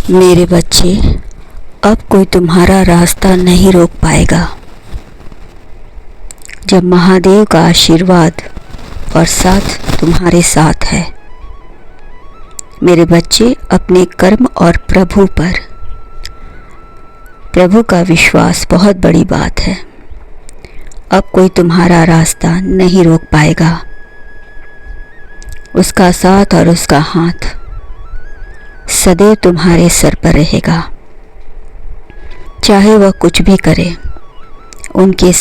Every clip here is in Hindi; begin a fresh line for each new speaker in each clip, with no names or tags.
मेरे बच्चे, अब कोई तुम्हारा रास्ता नहीं रोक पाएगा। जब महादेव का आशीर्वाद और साथ तुम्हारे साथ है। मेरे बच्चे, अपने कर्म और प्रभु का विश्वास बहुत बड़ी बात है। अब कोई तुम्हारा रास्ता नहीं रोक पाएगा। उसका साथ और उसका हाथ सदैव तुम्हारे सर पर रहेगा। चाहे वह कुछ भी करे, उनका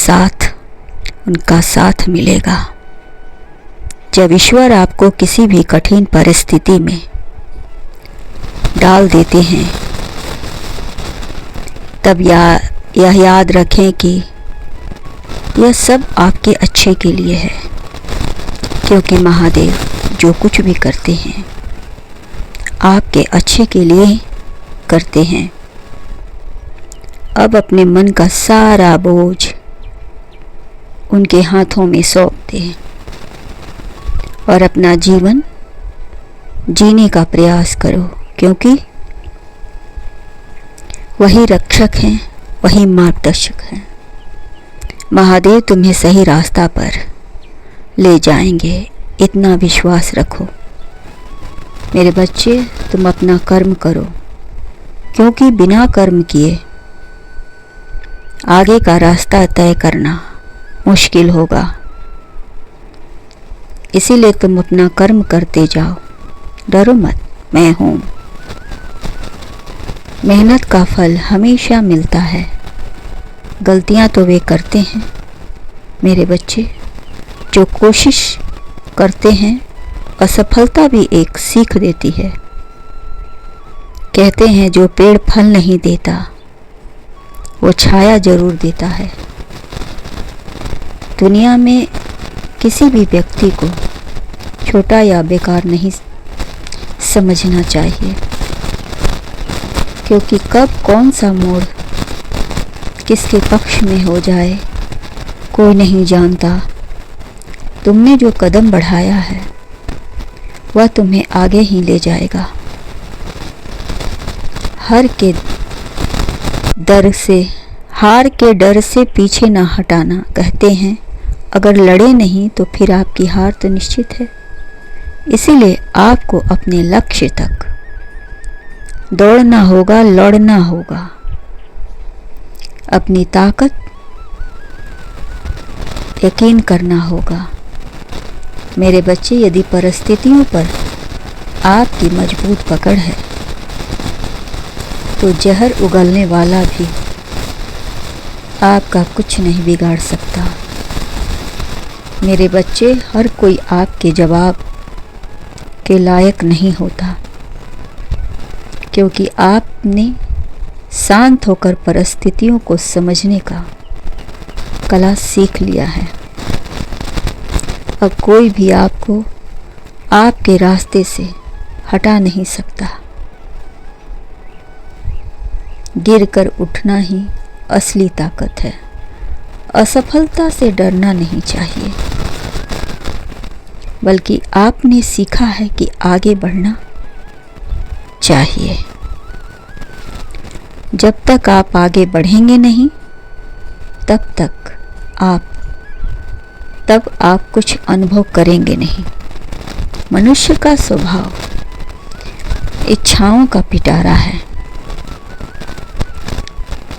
साथ मिलेगा। जब ईश्वर आपको किसी भी कठिन परिस्थिति में डाल देते हैं, तब यह याद रखें कि यह सब आपके अच्छे के लिए है, क्योंकि महादेव जो कुछ भी करते हैं आपके अच्छे के लिए करते हैं। अब अपने मन का सारा बोझ उनके हाथों में सौंप दें और अपना जीवन जीने का प्रयास करो, क्योंकि वही रक्षक हैं, वही मार्गदर्शक हैं। महादेव तुम्हें सही रास्ता पर ले जाएंगे, इतना विश्वास रखो। मेरे बच्चे, तुम अपना कर्म करो, क्योंकि बिना कर्म किए आगे का रास्ता तय करना मुश्किल होगा। इसीलिए तुम अपना कर्म करते जाओ, डरो मत, मैं हूँ। मेहनत का फल हमेशा मिलता है। गलतियाँ तो वे करते हैं मेरे बच्चे जो कोशिश करते हैं। असफलता भी एक सीख देती है। कहते हैं जो पेड़ फल नहीं देता वो छाया जरूर देता है। दुनिया में किसी भी व्यक्ति को छोटा या बेकार नहीं समझना चाहिए, क्योंकि कब कौन सा मोड़ किसके पक्ष में हो जाए कोई नहीं जानता। तुमने जो कदम बढ़ाया है वह तुम्हें आगे ही ले जाएगा। हार के डर से पीछे ना हटाना। कहते हैं अगर लड़े नहीं तो फिर आपकी हार तो निश्चित है। इसीलिए आपको अपने लक्ष्य तक दौड़ना होगा, लड़ना होगा। अपनी ताकत यकीन करना होगा। मेरे बच्चे, यदि परिस्थितियों पर आपकी मजबूत पकड़ है तो जहर उगलने वाला भी आपका कुछ नहीं बिगाड़ सकता। मेरे बच्चे, हर कोई आपके जवाब के लायक नहीं होता, क्योंकि आपने शांत होकर परिस्थितियों को समझने का कला सीख लिया है। अब कोई भी आपको आपके रास्ते से हटा नहीं सकता। गिरकर उठना ही असली ताकत है। असफलता से डरना नहीं चाहिए, बल्कि आपने सीखा है कि आगे बढ़ना चाहिए। जब तक आप आगे बढ़ेंगे नहीं, तब आप कुछ अनुभव करेंगे नहीं। मनुष्य का स्वभाव इच्छाओं का पिटारा है,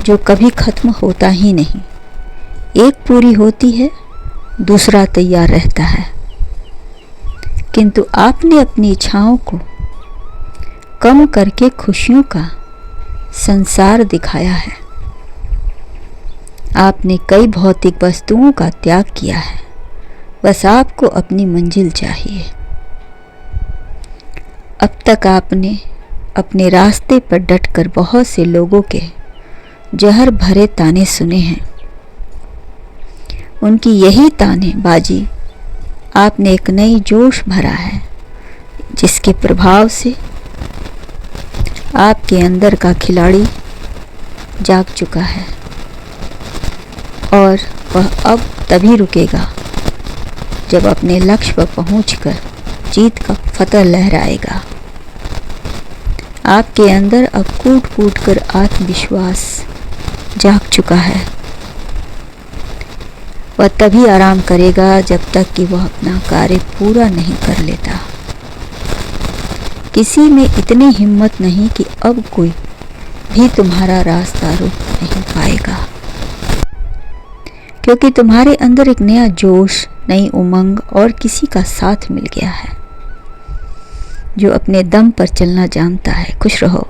जो कभी खत्म होता ही नहीं। एक पूरी होती है, दूसरा तैयार रहता है। किंतु आपने अपनी इच्छाओं को कम करके खुशियों का संसार दिखाया है। आपने कई भौतिक वस्तुओं का त्याग किया है। बस आपको अपनी मंजिल चाहिए। अब तक आपने अपने रास्ते पर डटकर बहुत से लोगों के जहर भरे ताने सुने हैं। उनकी यही ताने बाजी आपने एक नई जोश भरा है, जिसके प्रभाव से आपके अंदर का खिलाड़ी जाग चुका है, और वह अब तभी रुकेगा जब अपने लक्ष्य पर पहुंचकर जीत का फतह लहराएगा। आपके अंदर अब कूट कूट कर आत्मविश्वास जाग चुका है। वह तभी आराम करेगा जब तक कि वह अपना कार्य पूरा नहीं कर लेता। किसी में इतनी हिम्मत नहीं कि अब कोई भी तुम्हारा रास्ता रोक नहीं पाएगा, क्योंकि तुम्हारे अंदर एक नया जोश, नई उमंग और किसी का साथ मिल गया है जो अपने दम पर चलना जानता है। खुश रहो।